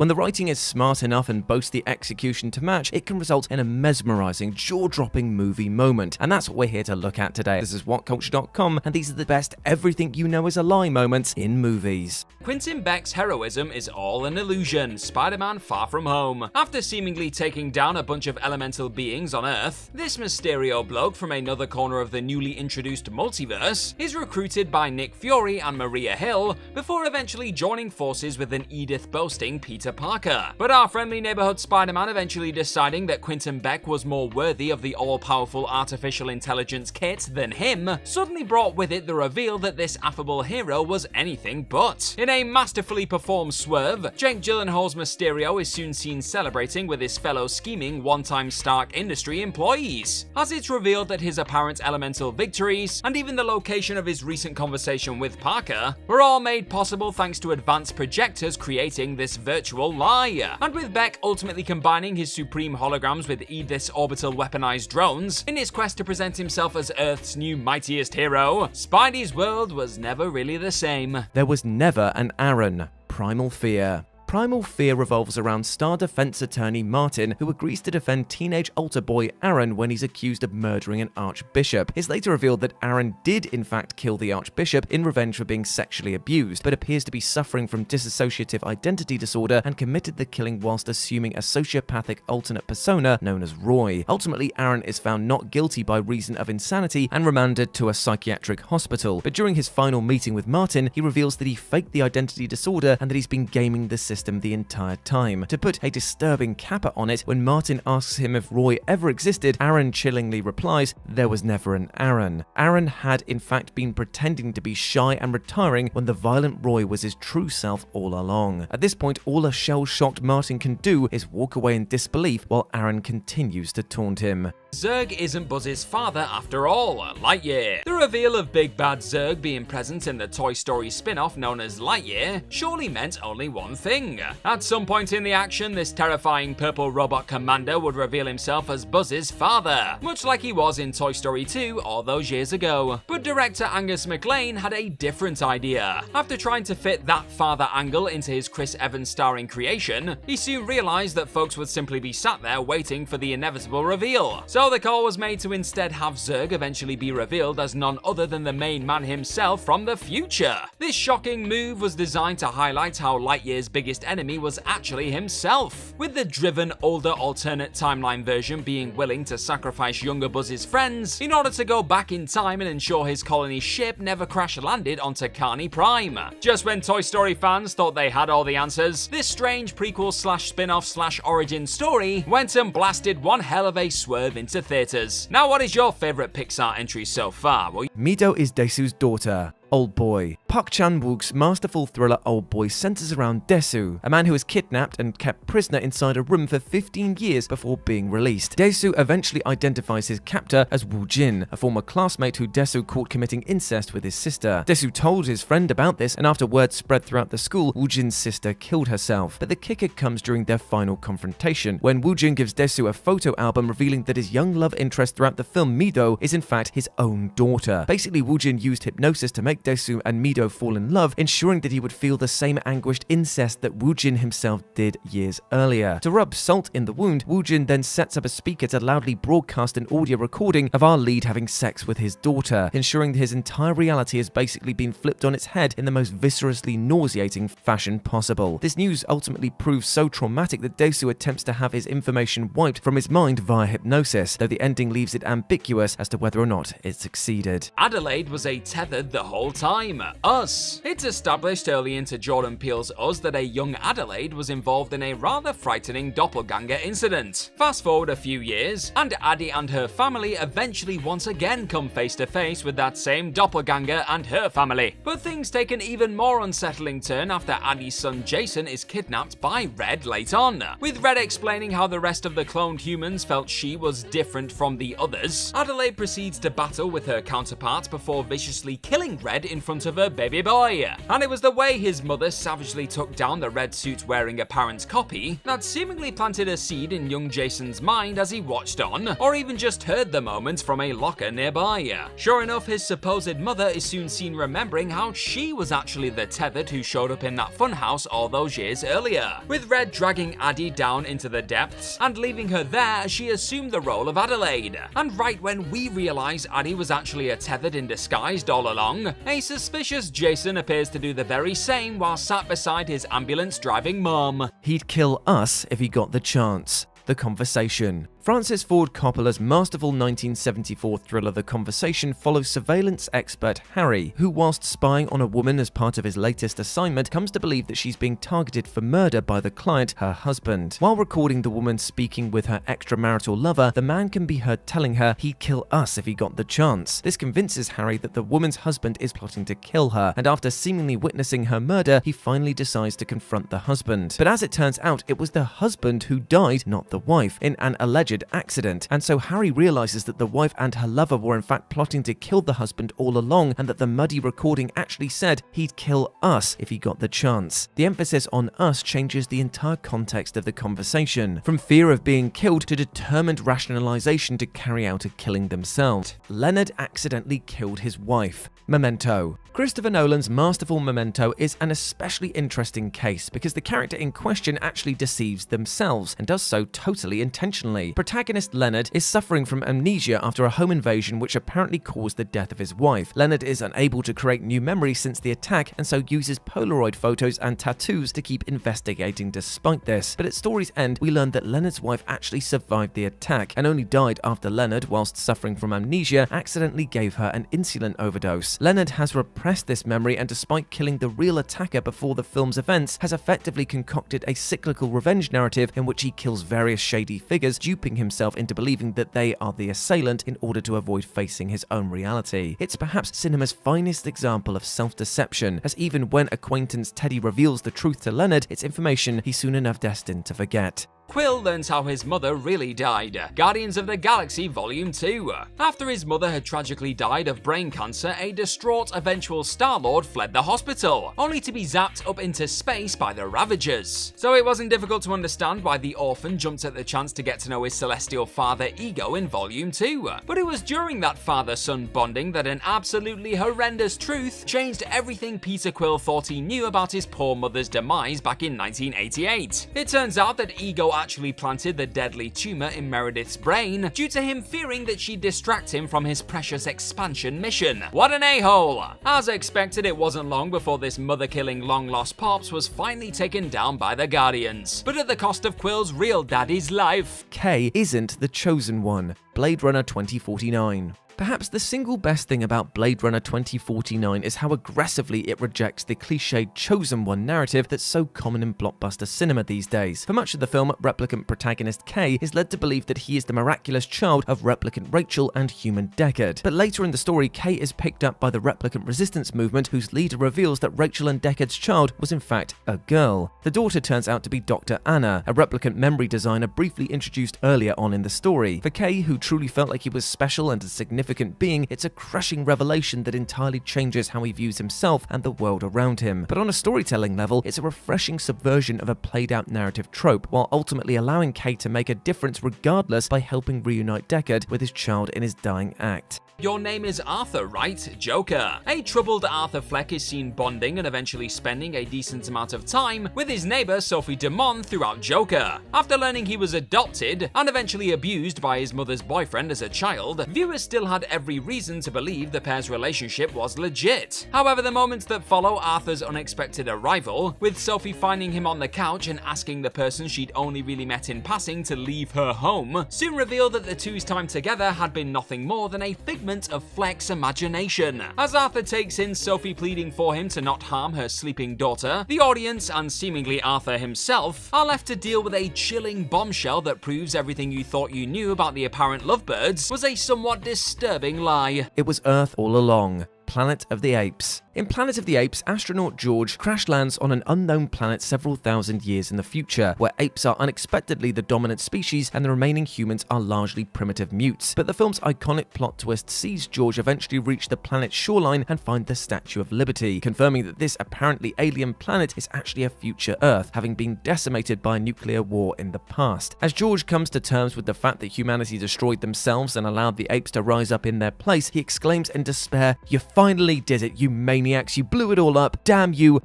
When the writing is smart enough and boasts the execution to match, it can result in a mesmerizing, jaw-dropping movie moment. And that's what we're here to look at today. This is Whatculture.com, and these are the best everything you know is a lie moments in movies. Quentin Beck's heroism is all an illusion. Spider-Man Far From Home. After seemingly taking down a bunch of elemental beings on Earth, this Mysterio bloke from another corner of the newly introduced multiverse is recruited by Nick Fury and Maria Hill before eventually joining forces with an Edith-boasting Peter Parker. But our friendly neighborhood Spider-Man eventually deciding that Quentin Beck was more worthy of the all-powerful artificial intelligence kit than him, suddenly brought with it the reveal that this affable hero was anything but. In a masterfully performed swerve, Jake Gyllenhaal's Mysterio is soon seen celebrating with his fellow scheming one-time Stark Industry employees, as it's revealed that his apparent elemental victories, and even the location of his recent conversation with Parker, were all made possible thanks to advanced projectors creating this virtual lie. And with Beck ultimately combining his supreme holograms with Edith's orbital weaponized drones, in his quest to present himself as Earth's new mightiest hero, Spidey's world was never really the same. There was never an Aaron. Primal fear. Primal fear revolves around Star Defense attorney Martin, who agrees to defend teenage altar boy Aaron when he's accused of murdering an archbishop. It's later revealed that Aaron did in fact kill the archbishop in revenge for being sexually abused, but appears to be suffering from dissociative identity disorder and committed the killing whilst assuming a sociopathic alternate persona known as Roy. Ultimately, Aaron is found not guilty by reason of insanity and remanded to a psychiatric hospital, but during his final meeting with Martin, he reveals that he faked the identity disorder and that he's been gaming the system the entire time. To put a disturbing capper on it, when Martin asks him if Roy ever existed, Aaron chillingly replies, "There was never an Aaron." Aaron had in fact been pretending to be shy and retiring when the violent Roy was his true self all along. At this point, all a shell-shocked Martin can do is walk away in disbelief while Aaron continues to taunt him. Zurg isn't Buzz's father after all, Lightyear. The reveal of Big Bad Zurg being present in the Toy Story spin-off known as Lightyear surely meant only one thing. At some point in the action, this terrifying purple robot commander would reveal himself as Buzz's father, much like he was in Toy Story 2 all those years ago. But director Angus MacLane had a different idea. After trying to fit that father angle into his Chris Evans starring creation, he soon realized that folks would simply be sat there waiting for the inevitable reveal. So the call was made to instead have Zurg eventually be revealed as none other than the main man himself from the future. This shocking move was designed to highlight how Lightyear's biggest enemy was actually himself, with the driven, older alternate timeline version being willing to sacrifice younger Buzz's friends in order to go back in time and ensure his colony's ship never crash-landed onto Carney Prime. Just when Toy Story fans thought they had all the answers, this strange prequel/spin-off/origin story went and blasted one hell of a swerve into theaters. Now, what is your favorite Pixar entry so far? Mido is Desu's daughter. Oldboy. Park Chan-wook's masterful thriller Oldboy centers around Desu, a man who was kidnapped and kept prisoner inside a room for 15 years before being released. Desu eventually identifies his captor as Woo Jin, a former classmate who Desu caught committing incest with his sister. Desu told his friend about this, and after word spread throughout the school, Woo Jin's sister killed herself. But the kicker comes during their final confrontation, when Woo Jin gives Desu a photo album revealing that his young love interest throughout the film, Mido, is in fact his own daughter. Basically, Woo Jin used hypnosis to make Desu and Mido fall in love, ensuring that he would feel the same anguished incest that Woo Jin himself did years earlier. To rub salt in the wound, Woo Jin then sets up a speaker to loudly broadcast an audio recording of our lead having sex with his daughter, ensuring that his entire reality has basically been flipped on its head in the most viscerously nauseating fashion possible. This news ultimately proves so traumatic that Desu attempts to have his information wiped from his mind via hypnosis, though the ending leaves it ambiguous as to whether or not it succeeded. Adelaide was a Tethered the whole time. Us. It's established early into Jordan Peele's Us that a young Adelaide was involved in a rather frightening doppelganger incident. Fast forward a few years, and Addie and her family eventually once again come face to face with that same doppelganger and her family. But things take an even more unsettling turn after Addie's son Jason is kidnapped by Red late on. With Red explaining how the rest of the cloned humans felt she was different from the others, Adelaide proceeds to battle with her counterpart before viciously killing Red in front of her baby boy. And it was the way his mother savagely took down the red suit wearing apparent copy that seemingly planted a seed in young Jason's mind as he watched on, or even just heard the moment from a locker nearby. Sure enough, his supposed mother is soon seen remembering how she was actually the Tethered who showed up in that funhouse all those years earlier, with Red dragging Addie down into the depths and leaving her there as she assumed the role of Adelaide. And right when we realise Addie was actually a Tethered in disguise all along, a suspicious Jason appears to do the very same while sat beside his ambulance-driving mom. He'd kill us if he got the chance. The Conversation. Francis Ford Coppola's masterful 1974 thriller The Conversation follows surveillance expert Harry, who whilst spying on a woman as part of his latest assignment, comes to believe that she's being targeted for murder by the client, her husband. While recording the woman speaking with her extramarital lover, the man can be heard telling her he'd kill us if he got the chance. This convinces Harry that the woman's husband is plotting to kill her, and after seemingly witnessing her murder, he finally decides to confront the husband. But as it turns out, it was the husband who died, not the wife, in an alleged accident, and so Harry realizes that the wife and her lover were in fact plotting to kill the husband all along, and that the muddy recording actually said he'd kill us if he got the chance. The emphasis on us changes the entire context of the conversation, from fear of being killed to determined rationalization to carry out a killing themselves. Leonard accidentally killed his wife. Memento. Christopher Nolan's masterful Memento is an especially interesting case because the character in question actually deceives themselves, and does so totally intentionally. Protagonist Leonard is suffering from amnesia after a home invasion which apparently caused the death of his wife. Leonard is unable to create new memories since the attack, and so uses Polaroid photos and tattoos to keep investigating despite this. But at story's end, we learn that Leonard's wife actually survived the attack, and only died after Leonard, whilst suffering from amnesia, accidentally gave her an insulin overdose. Leonard has repressed this memory, and despite killing the real attacker before the film's events, has effectively concocted a cyclical revenge narrative in which he kills various shady figures, duping himself into believing that they are the assailant in order to avoid facing his own reality. It's perhaps cinema's finest example of self-deception, as even when acquaintance Teddy reveals the truth to Leonard, it's information he's soon enough destined to forget. Quill learns how his mother really died. Guardians of the Galaxy Volume 2. After his mother had tragically died of brain cancer, a distraught eventual Star-Lord fled the hospital, only to be zapped up into space by the Ravagers. So it wasn't difficult to understand why the orphan jumped at the chance to get to know his celestial father Ego in Volume 2. But it was during that father-son bonding that an absolutely horrendous truth changed everything Peter Quill thought he knew about his poor mother's demise back in 1988. It turns out that Ego actually planted the deadly tumor in Meredith's brain due to him fearing that she'd distract him from his precious expansion mission. What an a-hole! As expected, it wasn't long before this mother-killing long-lost pops was finally taken down by the Guardians, but at the cost of Quill's real daddy's life. K isn't the chosen one. Blade Runner 2049. Perhaps the single best thing about Blade Runner 2049 is how aggressively it rejects the cliched chosen one narrative that's so common in blockbuster cinema these days. For much of the film, replicant protagonist K is led to believe that he is the miraculous child of replicant Rachel and human Deckard. But later in the story, K is picked up by the replicant resistance movement, whose leader reveals that Rachel and Deckard's child was in fact a girl. The daughter turns out to be Dr. Anna, a replicant memory designer briefly introduced earlier on in the story. For K, who truly felt like he was special and a significant being, it's a crushing revelation that entirely changes how he views himself and the world around him. But on a storytelling level, it's a refreshing subversion of a played-out narrative trope, while ultimately allowing Kay to make a difference regardless by helping reunite Deckard with his child in his dying act. Your name is Arthur, right? Joker. A troubled Arthur Fleck is seen bonding and eventually spending a decent amount of time with his neighbor Sophie Dumont throughout Joker. After learning he was adopted and eventually abused by his mother's boyfriend as a child, viewers still had every reason to believe the pair's relationship was legit. However, the moments that follow Arthur's unexpected arrival, with Sophie finding him on the couch and asking the person she'd only really met in passing to leave her home, soon reveal that the two's time together had been nothing more than a figment of Fleck's imagination. As Arthur takes in Sophie pleading for him to not harm her sleeping daughter, the audience, and seemingly Arthur himself, are left to deal with a chilling bombshell that proves everything you thought you knew about the apparent lovebirds was a somewhat disturbing lie. It was Earth all along. Planet of the Apes. In Planet of the Apes, astronaut George crash lands on an unknown planet several thousand years in the future, where apes are unexpectedly the dominant species and the remaining humans are largely primitive mutes. But the film's iconic plot twist sees George eventually reach the planet's shoreline and find the Statue of Liberty, confirming that this apparently alien planet is actually a future Earth, having been decimated by a nuclear war in the past. As George comes to terms with the fact that humanity destroyed themselves and allowed the apes to rise up in their place, he exclaims in despair, "You finally did it, you maniacs, you blew it all up, damn you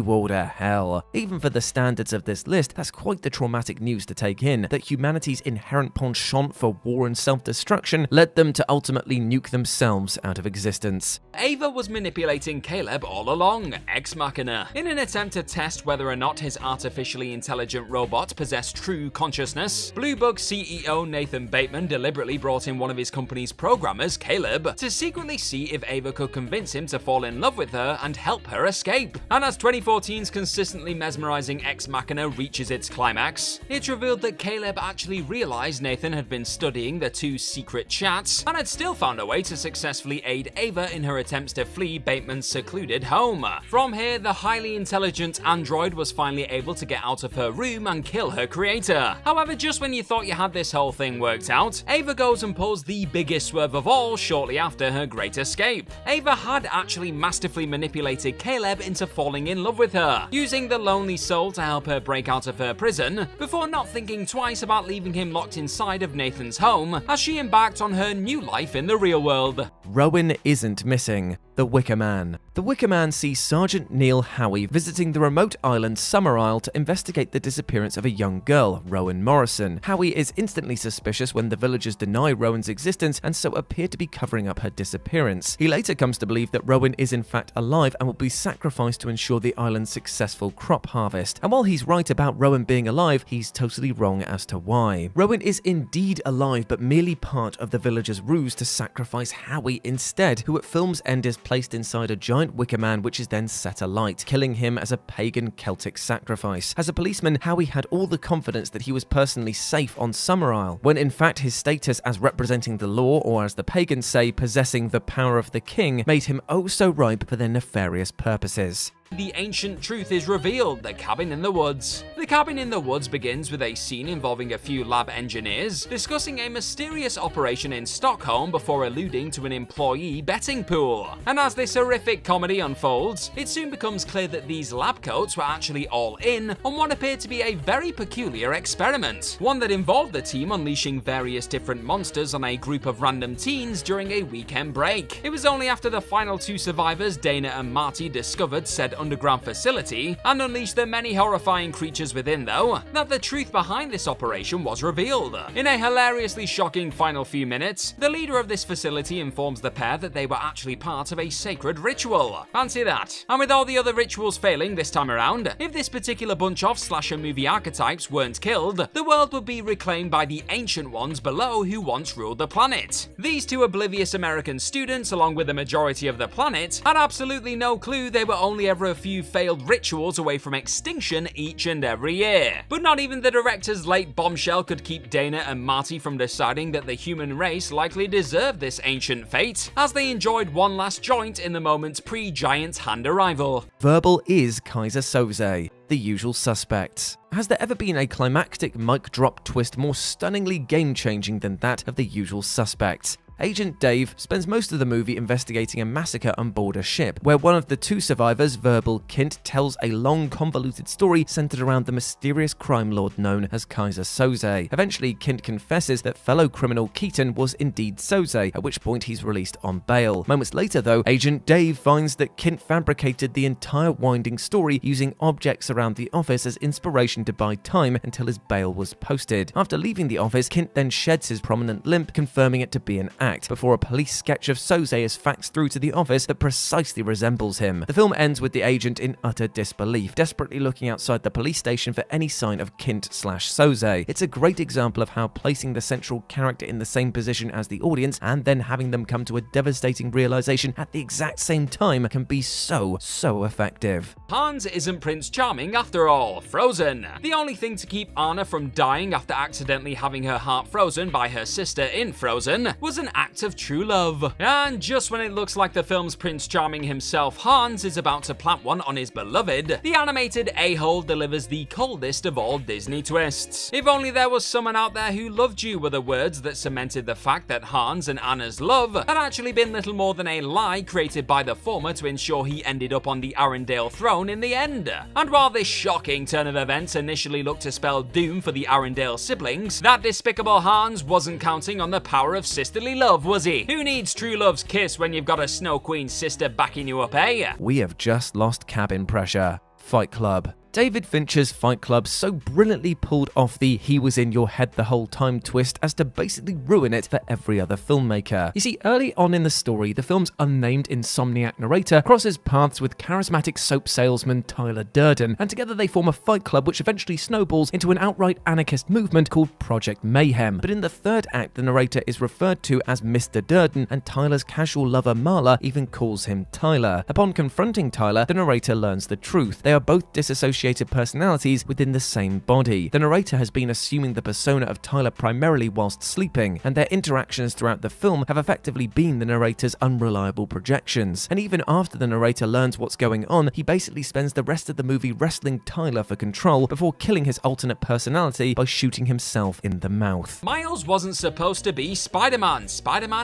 all to hell." Even for the standards of this list, that's quite the traumatic news to take in, that humanity's inherent penchant for war and self-destruction led them to ultimately nuke themselves out of existence. Ava was manipulating Caleb all along, ex machina, in an attempt to test whether or not his artificially intelligent robot possessed true consciousness. Blue Bug CEO Nathan Bateman deliberately brought in one of his company's programmers, Caleb, to secretly see if Ava could convince him to fall in love with her and help her escape. And as 2014's consistently mesmerizing Ex Machina reaches its climax, it's revealed that Caleb actually realized Nathan had been studying the two secret chats and had still found a way to successfully aid Ava in her attempts to flee Bateman's secluded home. From here, the highly intelligent android was finally able to get out of her room and kill her creator. However, just when you thought you had this whole thing worked out, Ava goes and pulls the biggest swerve of all shortly after her great escape. Ava had actually masterfully manipulated Caleb into falling in love with her, using the lonely soul to help her break out of her prison, before not thinking twice about leaving him locked inside of Nathan's home as she embarked on her new life in the real world. Rowan isn't missing. The Wicker Man. The Wicker Man sees Sergeant Neil Howie visiting the remote island Summer Isle to investigate the disappearance of a young girl, Rowan Morrison. Howie is instantly suspicious when the villagers deny Rowan's existence and so appear to be covering up her disappearance. He later comes to believe that Rowan is in fact alive and will be sacrificed to ensure the island's successful crop harvest. And while he's right about Rowan being alive, he's totally wrong as to why. Rowan is indeed alive, but merely part of the villagers' ruse to sacrifice Howie instead, who at film's end is placed inside a giant wicker man which is then set alight, killing him as a pagan Celtic sacrifice. As a policeman, Howie had all the confidence that he was personally safe on Summer Isle, when in fact his status as representing the law, or as the pagans say, possessing the power of the king, made him oh so ripe for their nefarious purposes. The ancient truth is revealed, the cabin in the woods. The cabin in the woods begins with a scene involving a few lab engineers discussing a mysterious operation in Stockholm before alluding to an employee betting pool. And as this horrific comedy unfolds, it soon becomes clear that these lab coats were actually all in on what appeared to be a very peculiar experiment, one that involved the team unleashing various different monsters on a group of random teens during a weekend break. It was only after the final two survivors, Dana and Marty, discovered said underground facility and unleashed the many horrifying creatures within, though, that the truth behind this operation was revealed. In a hilariously shocking final few minutes, the leader of this facility informs the pair that they were actually part of a sacred ritual. Fancy that. And with all the other rituals failing this time around, if this particular bunch of slasher movie archetypes weren't killed, the world would be reclaimed by the ancient ones below who once ruled the planet. These two oblivious American students, along with the majority of the planet, had absolutely no clue they were only ever a few failed rituals away from extinction each and every year. But not even the director's late bombshell could keep Dana and Marty from deciding that the human race likely deserved this ancient fate, as they enjoyed one last joint in the moments pre-Giant's Hand arrival. Verbal is Kaiser Söze, The Usual Suspects. Has there ever been a climactic mic drop twist more stunningly game-changing than that of The Usual Suspects? Agent Dave spends most of the movie investigating a massacre on board a ship, where one of the two survivors, verbal Kint, tells a long, convoluted story centered around the mysterious crime lord known as Kaiser Söze. Eventually, Kint confesses that fellow criminal Keaton was indeed Söze, at which point he's released on bail. Moments later, though, Agent Dave finds that Kint fabricated the entire winding story using objects around the office as inspiration to buy time until his bail was posted. After leaving the office, Kint then sheds his prominent limp, confirming it to be an act, before a police sketch of Söze is faxed through to the office that precisely resembles him. The film ends with the agent in utter disbelief, desperately looking outside the police station for any sign of Kint/Söze. It's a great example of how placing the central character in the same position as the audience and then having them come to a devastating realization at the exact same time can be so effective. Hans isn't Prince Charming after all. Frozen. The only thing to keep Anna from dying after accidentally having her heart frozen by her sister in Frozen was an act of true love. And just when it looks like the film's Prince Charming himself, Hans, is about to plant one on his beloved, the animated a-hole delivers the coldest of all Disney twists. If only there was someone out there who loved you were the words that cemented the fact that Hans and Anna's love had actually been little more than a lie created by the former to ensure he ended up on the Arendelle throne in the end. And while this shocking turn of events initially looked to spell doom for the Arendelle siblings, that despicable Hans wasn't counting on the power of sisterly love, was he? Who needs true love's kiss when you've got a Snow Queen sister backing you up, eh? We have just lost cabin pressure. Fight Club. David Fincher's Fight Club so brilliantly pulled off the "he was in your head the whole time" twist as to basically ruin it for every other filmmaker. You see, early on in the story, the film's unnamed insomniac narrator crosses paths with charismatic soap salesman Tyler Durden, and together they form a fight club which eventually snowballs into an outright anarchist movement called Project Mayhem. But in the third act, the narrator is referred to as Mr. Durden, and Tyler's casual lover Marla even calls him Tyler. Upon confronting Tyler, the narrator learns the truth. They are both disassociated personalities within the same body. The narrator has been assuming the persona of Tyler primarily whilst sleeping, and their interactions throughout the film have effectively been the narrator's unreliable projections. And even after the narrator learns what's going on, he basically spends the rest of the movie wrestling Tyler for control before killing his alternate personality by shooting himself in the mouth. Miles wasn't supposed to be Spider-Man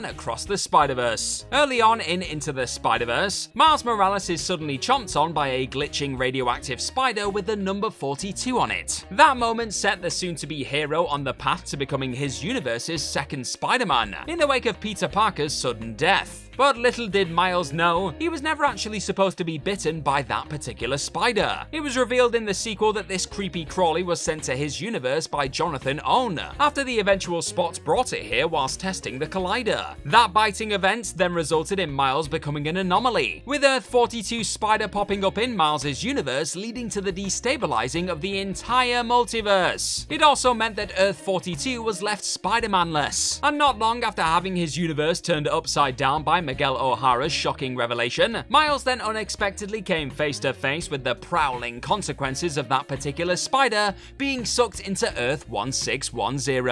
across the Spider-Verse. Early on in Into the Spider-Verse, Miles Morales is suddenly chomped on by a glitching radioactive spider with the number 42 on it. That moment set the soon-to-be hero on the path to becoming his universe's second Spider-Man, in the wake of Peter Parker's sudden death. But little did Miles know, he was never actually supposed to be bitten by that particular spider. It was revealed in the sequel that this creepy crawly was sent to his universe by Jonathan Owen, after the eventual Spot brought it here whilst testing the Collider. That biting event then resulted in Miles becoming an anomaly, with Earth 42 spider popping up in Miles' universe, leading to the destabilizing of the entire multiverse. It also meant that Earth 42 was left Spider-Man-less, and not long after having his universe turned upside down by Miguel O'Hara's shocking revelation, Miles then unexpectedly came face to face with the prowling consequences of that particular spider being sucked into Earth 1610.